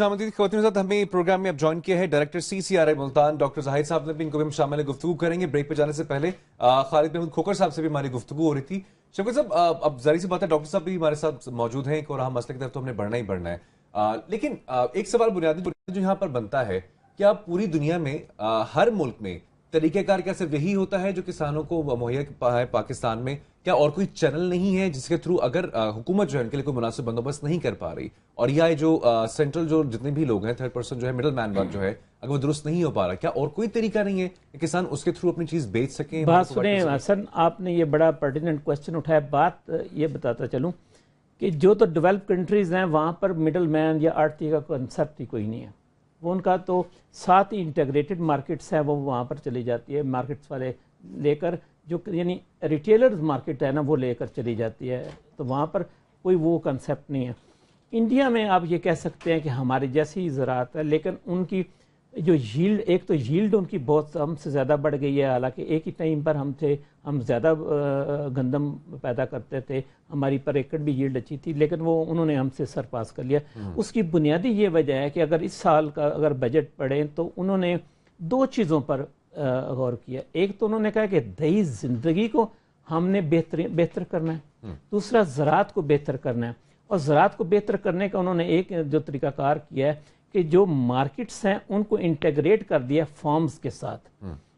खुशामदीद ख़वातीन साथ हमें प्रोग्राम में अब ज्वाइन किया है director CCRI Multan doctor Zahid साहब ने भी, इनको भी हम शामिल गुफ्तगू करेंगे। ब्रेक पे जाने से पहले खालिद महमूद खोकर साहब से भी हमारी गुफ्तगू हो रही थी। शफकत साहब, अब जारी सी बात है डॉक्टर साहब भी हमारे साथ मौजूद हैं और हम मसले की तरफ तो हमने बढ़ना ही बढ़ना है। लेकिन एक सवाल बुनियादी जो यहाँ पर बनता है, क्या पूरी दुनिया में हर मुल्क में तरीक़ेकार क्या सिर्फ यही होता है जो किसानों को मुहैया है पाकिस्तान में? क्या और कोई चैनल नहीं है जिसके थ्रू अगर हुकूमत जो है उनके लिए कोई मुनासिब बंदोबस्त नहीं कर पा रही, और यह जो सेंट्रल जो जितने भी लोग हैं, थर्ड पर्सन जो है, मिडल मैन वर्क जो है, अगर वो दुरुस्त नहीं हो पा रहा, क्या और कोई तरीका नहीं है कि किसान उसके थ्रू अपनी चीज बेच सकें? बात सुने हसन, आपने ये बड़ा पर्टिनेंट क्वेश्चन उठाया। बात ये बताता चलूँ कि जो तो डेवलप कंट्रीज़ हैं वहाँ पर मिडल मैन या आड़ती का कंसेप्ट ही कोई नहीं है। वो उनका तो साथ ही इंटीग्रेटेड मार्केट्स हैं, वो वहाँ पर चली जाती है। मार्केट्स वाले लेकर जो यानी रिटेलर्स मार्केट है ना, वो लेकर चली जाती है, तो वहाँ पर कोई वो कंसेप्ट नहीं है। इंडिया में आप ये कह सकते हैं कि हमारे जैसी ज़राअत है, लेकिन उनकी जो यील्ड, एक तो यील्ड उनकी बहुत हमसे ज़्यादा बढ़ गई है। हालांकि एक ही टाइम पर हम ज़्यादा गंदम पैदा करते थे, हमारी पर एकड़ भी यील्ड अच्छी थी, लेकिन वो उन्होंने हमसे सरपास कर लिया। उसकी बुनियादी ये वजह है कि अगर इस साल का अगर बजट पढ़ें तो उन्होंने दो चीज़ों पर गौर किया। एक तो उन्होंने कहा कि दही ज़िंदगी को हमने बेहतर करना है, दूसरा ज़राअत को बेहतर करना है। और ज़राअत को बेहतर करने का उन्होंने एक जो तरीक़ाकार किया है कि जो मार्केट्स हैं उनको इंटीग्रेट कर दिया फार्म्स के साथ,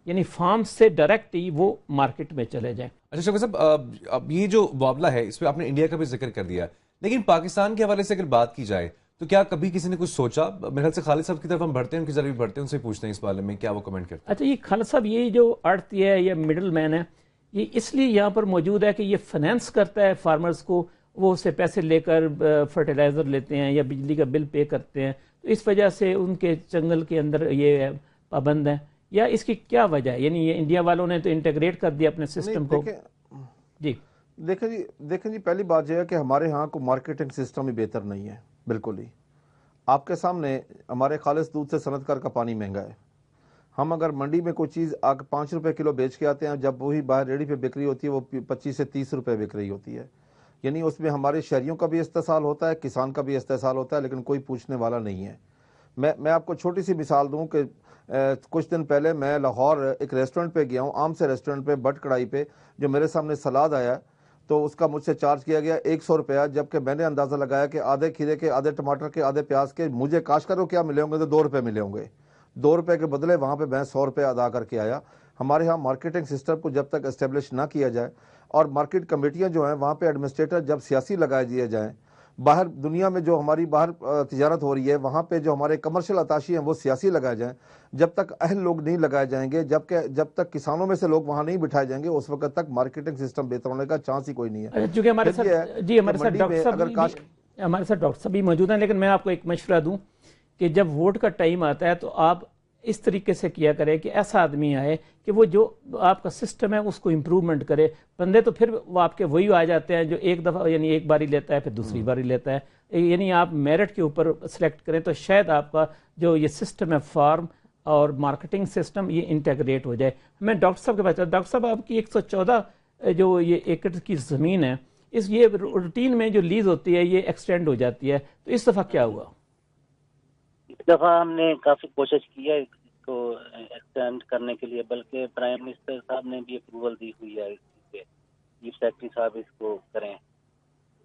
यानी फार्म्स से डायरेक्ट ही वो मार्केट में चले जाएं। अच्छा शफकत साहब, अब ये जो मामला है इस पर आपने इंडिया का भी जिक्र कर दिया, लेकिन पाकिस्तान के हवाले से अगर बात की जाए तो क्या कभी किसी ने कुछ सोचा? मेरे ख्याल से खालिद साहब की तरफ हम बढ़ते हैं, उनकी जरिए बढ़ते हैं, उनसे पूछते हैं इस बारे में क्या वो कमेंट करते हैं। अच्छा, ये खालिद साहब, ये जो आड़ती है या मिडल मैन है, ये इसलिए यहाँ पर मौजूद है कि ये फाइनेंस करता है फार्मर्स को। वो उससे पैसे लेकर फर्टिलाइज़र लेते हैं या बिजली का बिल पे करते हैं, तो इस वजह से उनके जंगल के अंदर ये पाबंद है। या इसकी क्या वजह है? यानी ये इंडिया वालों ने तो इंटीग्रेट कर दिया अपने सिस्टम को। जी देखें जी, पहली बात यह है कि हमारे यहाँ को मार्केटिंग सिस्टम ही बेहतर नहीं है, बिल्कुल ही। आपके सामने हमारे खालिस दूध से सनतकार का पानी महंगा है। हम अगर मंडी में कोई चीज़ आकर 5 रुपये किलो बेच के आते हैं, जब वही बाहर रेडी पे बिक रही होती है वो 25 से 30 रुपये बिक रही होती है। यानी उसमें हमारे शहरियों का भी इस्तेसाल होता है, किसान का भी इस्तेसाल होता है, लेकिन कोई पूछने वाला नहीं है। मैं आपको छोटी सी मिसाल दूं कि कुछ दिन पहले मैं लाहौर एक रेस्टोरेंट पे गया हूं, आम से रेस्टोरेंट पे, बट कढ़ाई पे, जो मेरे सामने सलाद आया तो उसका मुझसे चार्ज किया गया 100 रुपया, जबकि मैंने अंदाज़ा लगाया कि आधे खीरे के, आधे टमाटर के, आधे प्याज के मुझे काश्तकार को क्या मिले होंगे, तो 2 रुपये मिले होंगे। 2 रुपये के बदले वहाँ पे मैं 100 रुपये अदा करके आया। हमारे यहाँ मार्केटिंग सिस्टम को जब तक इस्टेब्लिश ना किया जाए, और मार्केट कमेटियाँ जो हैं वहाँ पे एडमिनिस्ट्रेटर जब सियासी लगाए दिए जाएँ, बाहर दुनिया में जो हमारी बाहर तिजारत हो रही है वहाँ पे जो हमारे कमर्शियल अताशी हैं वो सियासी लगाए जाएं, जब तक अहल लोग नहीं लगाए जाएंगे, जब तक किसानों में से लोग वहाँ नहीं बिठाए जाएंगे, उस वक्त तक मार्केटिंग सिस्टम बेहतर होने का चांस ही कोई नहीं है। क्योंकि हमारे साथ डॉक्टर साहब भी मौजूद हैं, लेकिन मैं आपको एक मशवरा दूं कि जब वोट का टाइम आता है तो आप इस तरीके से किया करें कि ऐसा आदमी आए कि वो जो आपका सिस्टम है उसको इम्प्रूवमेंट करे। बंदे तो फिर वो आपके वही आ जाते हैं जो एक दफ़ा यानी एक बारी लेता है फिर दूसरी बारी लेता है। यानी आप मेरिट के ऊपर सेलेक्ट करें तो शायद आपका जो ये सिस्टम है फार्म और मार्केटिंग सिस्टम ये इंटीग्रेट हो जाए। मैं डॉक्टर साहब के पास, डॉक्टर साहब आपकी 114 जो ये एकड़ की ज़मीन है, इस ये रूटीन में जो लीज होती है ये एक्सटेंड हो जाती है, तो इस दफ़ा क्या हुआ? इस दफ़ा हमने काफ़ी कोशिश की है इसको एक्सटेंड करने के लिए, बल्कि प्राइम मिनिस्टर साहब ने भी अप्रूवल दी हुई है इसके, चीफ सेक्रेटरी साहब इसको करें।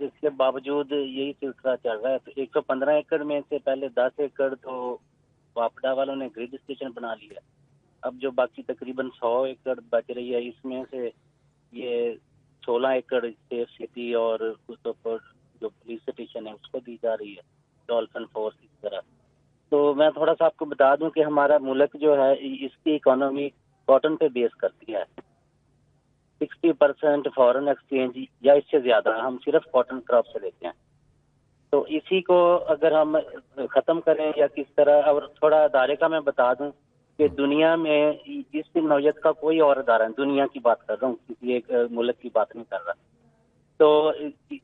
इसके बावजूद यही सिलसिला चल रहा है। तो 115 एकड़ में से पहले 10 एकड़ तो वापडा वालों ने ग्रिड स्टेशन बना लिया। अब जो बाकी तकरीबन 100 एकड़ बच रही है, इसमें से ये 16 एकड़ सेफ सिटी और उस पर जो पुलिस स्टेशन है उसको दी जा रही है, डॉल्फिन फोर्स की तरह। तो मैं थोड़ा सा आपको बता दूं कि हमारा मुल्क जो है इसकी इकोनॉमी कॉटन पे बेस करती है। 60% फॉरेन एक्सचेंज या इससे ज़्यादा हम सिर्फ कॉटन क्रॉप से लेते हैं। तो इसी को अगर हम ख़त्म करें या किस तरह, और थोड़ा अदारे का मैं बता दूं कि दुनिया में इस नौयत का कोई और अदारा, दुनिया की बात कर रहा हूँ, किसी एक मुल्क की बात नहीं कर रहा। तो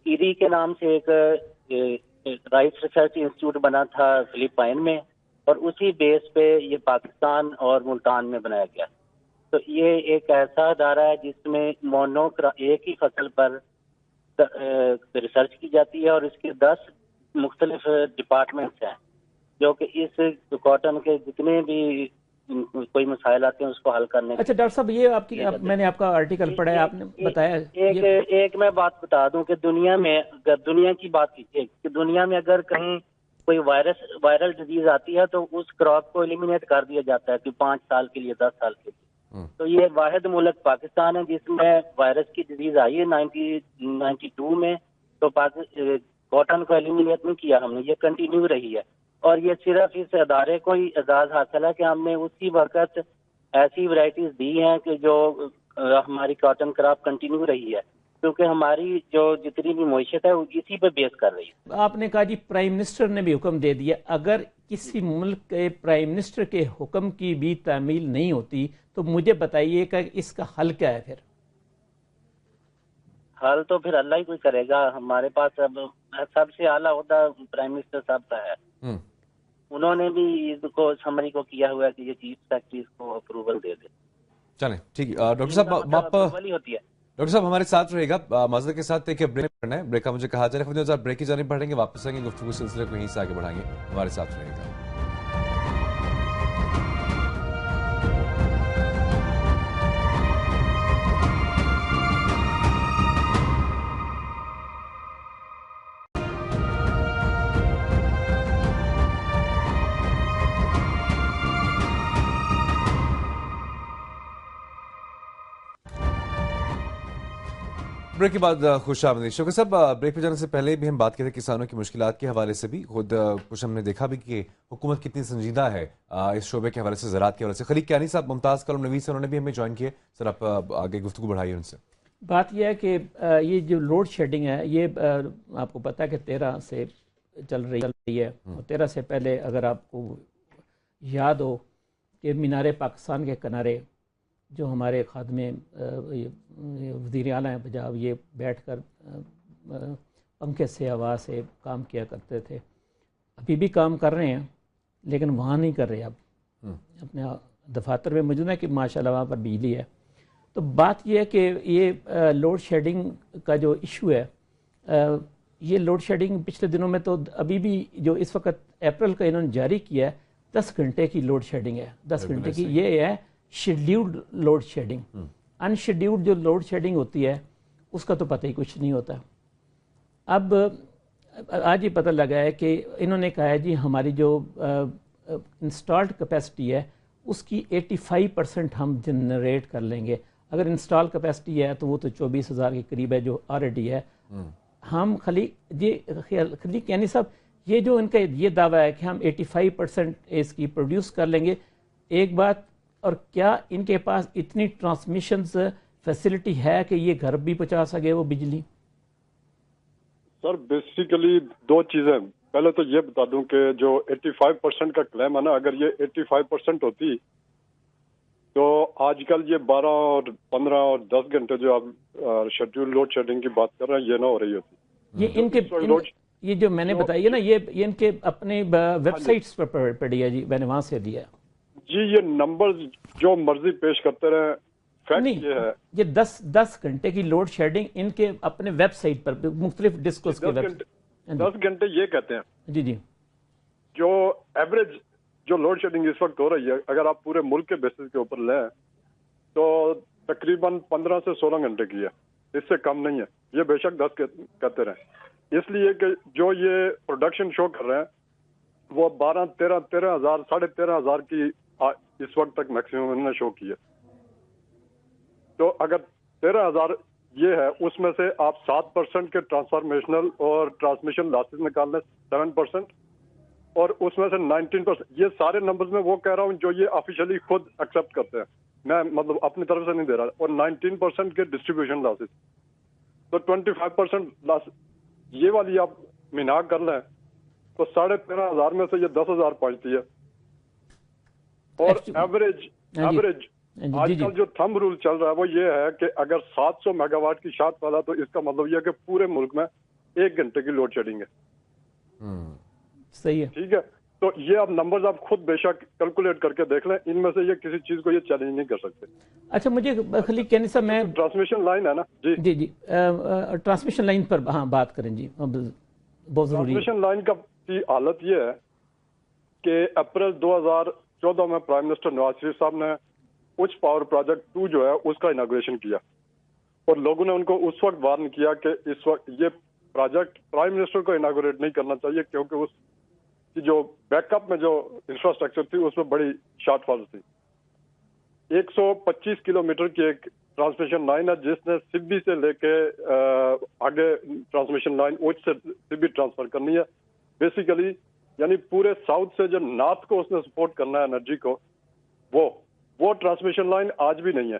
ईरी के नाम से एक राइस रिसर्च इंस्टीट्यूट बना था फिलिपाइन में, और उसी बेस पे ये पाकिस्तान और मुल्तान में बनाया गया। तो ये एक ऐसा अदारा है जिसमें एक ही फसल पर रिसर्च की जाती है, और इसके 10 मुख्तलिफ डिपार्टमेंट्स हैं جو کہ اس کاٹن کے جتنے بھی کوئی مسائل آتے ہیں اس کو حل کرنے اچھا ڈاکٹر صاحب یہ آپ کی میں نے آپ کا آرٹیکل پڑھا ہے, آپ نے بتایا ایک میں بات بتا دوں کہ دنیا میں اگر دنیا کی بات کیجیے کہ دنیا میں اگر کہیں کوئی وائرل ڈیزیز آتی ہے تو اس کراپ کو ایلیمینیٹ کر دیا جاتا ہے کہ 5 سال کے لیے 10 سال کے لیے. تو یہ واحد ملک پاکستان ہے جس میں وائرس کی ڈیزیز آئی ہے 92 میں. تو کاٹن کو ایلیمینیٹ نہیں کیا ہم نے, یہ کنٹینیو رہی ہے. اور یہ صرف اس ادارے کو ہی اعزاز حاصل ہے کہ ہم نے اسی وقت ایسی ورائٹیز دی ہیں کہ جو ہماری کاٹن کراپ کنٹینیو رہی ہے, کیونکہ ہماری جو جتنی بھی معیشت ہے وہ اسی پہ بیس کر رہی ہے. آپ نے کہا جی پرائم منسٹر نے بھی حکم دے دیا, اگر کسی ملک کے پرائم منسٹر کے حکم کی بھی تعمیل نہیں ہوتی تو مجھے بتائیے کہ اس کا حل کیا ہے پھر؟ حل تو پھر اللہ ہی کوئی کرے گا. ہمارے پاس اب سب سے اعلیٰ عہدہ پرائم منسٹر صاحب کا ہے, انہوں نے بھی اس کو سمری کو کیا ہوا ہے کہ یہ چیف سیکرٹری اس کو اپروول دے دے. چلیں ٹھیک ہے ڈاکٹر صاحب, ہوتی ہے ڈاکٹر صاحب ہمارے ساتھ رہے گا معذرت کے ساتھ. ایک بریک پڑھنا ہے, بریک کا مجھے کہا جا رہا ہے بریک کی جانب بڑھیں گے, واپس آئیں گے, گفتگو سلسلے کو یہیں سے آگے بڑھائیں گے. ہمارے ساتھ رہے گا. بریک کے بعد خوش آمدید. شوکت صاحب بریک پہ جانے سے پہلے بھی ہم بات کرتے کسانوں کی مشکلات کے حوالے سے بھی. خود کچھ ہم نے دیکھا بھی کہ حکومت کتنی سنجیدہ ہے اس شعبے کے حوالے سے, زراعت کے حوالے سے. خلیق کیانی صاحب ممتاز کالم نویس انہوں نے بھی ہمیں جوائن کیے. سر آپ آگے گفتگو بڑھائیے ان سے. بات یہ ہے کہ یہ جو لوڈ شیڈنگ ہے یہ آپ کو پتہ ہے کہ 13 سے چل رہی ہے, اور 13 سے پہلے اگر آپ کو یاد ہو کہ مینار پاکستان کے کنارے جو ہمارے خادمے وزیر اعلیٰ ہیں پنجاب, یہ بیٹھ کر پنکھے سے ہوا سے کام کیا کرتے تھے, ابھی بھی کام کر رہے ہیں لیکن وہاں نہیں کر رہے. اب اپنے دفاتر میں موجود ہے کہ ماشاءاللہ وہاں پر بجلی ہے. تو بات یہ ہے کہ یہ لوڈ شیڈنگ کا جو ایشو ہے, یہ لوڈ شیڈنگ پچھلے دنوں میں تو ابھی بھی جو اس وقت اپریل کا انہوں نے جاری کیا ہے 10 گھنٹے کی لوڈ شیڈنگ ہے. 10 گھنٹے کی یہ ہے شیڈیولڈ لوڈ شیڈنگ. ان شیڈیولڈ جو لوڈ شیڈنگ ہوتی ہے اس کا تو پتہ ہی کچھ نہیں ہوتا. اب آج یہ پتہ لگا ہے کہ انہوں نے کہا ہے جی ہماری جو انسٹالڈ کیپیسٹی ہے اس کی 85% ہم جنریٹ کر لیں گے. اگر انسٹال کیپیسٹی ہے تو وہ تو 24,000 کے قریب ہے جو آلریڈی ہے. ہم خلیق یعنی صاحب یہ جو ان کا یہ دعویٰ ہے کہ ہم 85% اس کی پروڈیوس کر لیں گے, ایک بات, اور کیا ان کے پاس اتنی ٹرانسمیشنز فیسلٹی ہے کہ یہ گھر بھی پہنچا سکے وہ بجلی؟ سر بیسیکلی 2 چیزیں. پہلے تو یہ بتا دوں کہ جو 85% کا کلیم ہے نا, اگر یہ 85% ہوتی تو آج کل یہ 12 اور 15 اور 10 گھنٹے جو آپ شیڈیول لوڈ شیڈنگ کی بات کر رہے ہیں یہ نہ ہو رہی ہوتی. یہ ان کے یہ جو میں نے بتائی ہے نا یہ ان کے اپنے ویب سائٹس پر پڑھی ہے جی, میں نے وہاں سے دیا جی. یہ نمبر جو مرضی پیش کرتے رہے, فیکٹ یہ ہے یہ 10 گھنٹے کی لوڈ شیڈنگ ان کے اپنے ویب سائٹ پر مختلف ڈسکوس کے 10 گھنٹے یہ کہتے ہیں جی جو ایوریج جو لوڈ شیڈنگ اس وقت ہو رہی ہے اگر آپ پورے ملک کے بیسس کے اوپر لیں تو تقریباً 15 سے 16 گھنٹے کی ہے, اس سے کم نہیں ہے. یہ بے شک 10 کہتے رہے, اس لیے کہ جو یہ پروڈکشن شو کر رہے ہیں وہ 13,000 13,500 کی اس وقت تک میکسیمم انہوں نے شو کی ہے. تو اگر 13,000 یہ ہے, اس میں سے آپ 7% کے ٹرانسفارمیشنل اور ٹرانسمیشن لاسز نکال لیں 7%, اور اس میں سے 19%. یہ سارے نمبرز میں وہ کہہ رہا ہوں جو یہ آفیشلی خود ایکسیپٹ کرتے ہیں, میں مطلب اپنی طرف سے نہیں دے رہا. اور 19% کے ڈسٹریبیوشن لاسز, تو 25% لاس یہ والی آپ منا کر لیں تو 13,500 میں سے یہ 10,000 پہنچتی ہے. اور ایوریج آج کل جو تھم رول چل رہا ہے وہ یہ ہے کہ اگر 700 میگا واٹ کی شاخ والا تو اس کا مطلب یہ ہے کہ پورے ملک میں 1 گھنٹے کی لوڈ شیڈنگ ہے. صحیح ہے, ٹھیک ہے. تو یہ آپ نمبرز آپ خود بے شک کیلکولیٹ کر کے دیکھ لیں, ان میں سے یہ کسی چیز کو یہ چیلنج نہیں کر سکتے. اچھا مجھے خلیق کہنے سے میں ٹرانسمیشن لائن ہے نا جی ٹرانسمیشن لائن پر ہاں بات کریں جی, بہت ضروری ہے. ٹرانسمیشن لائن کی حالت یہ ہے کہ اپریل 2014 میں پرائم منسٹر نواز شریف صاحب نے اچ پاور پروجیکٹ 2 جو ہے اس کا اناگوریشن کیا، اور لوگوں نے ان کو اس وقت وارن کیا کہ اس وقت یہ پروجیکٹ پرائم منسٹر کو اناگوریٹ نہیں کرنا چاہیے، کیونکہ اس کی جو بیک اپ میں جو انفراسٹرکچر تھی اس میں بڑی شارٹ فال تھی۔ 125 کلومیٹر کی ایک ٹرانسمیشن لائن ہے جس نے سبی سے لے کے آگے ٹرانسمیشن لائن اوچ سے سبی ٹرانسفر کرنی ہے بیسیکلی، یعنی پورے ساؤتھ سے جو نارتھ کو اس نے سپورٹ کرنا ہے انرجی کو، وہ ٹرانسمیشن لائن آج بھی نہیں ہے۔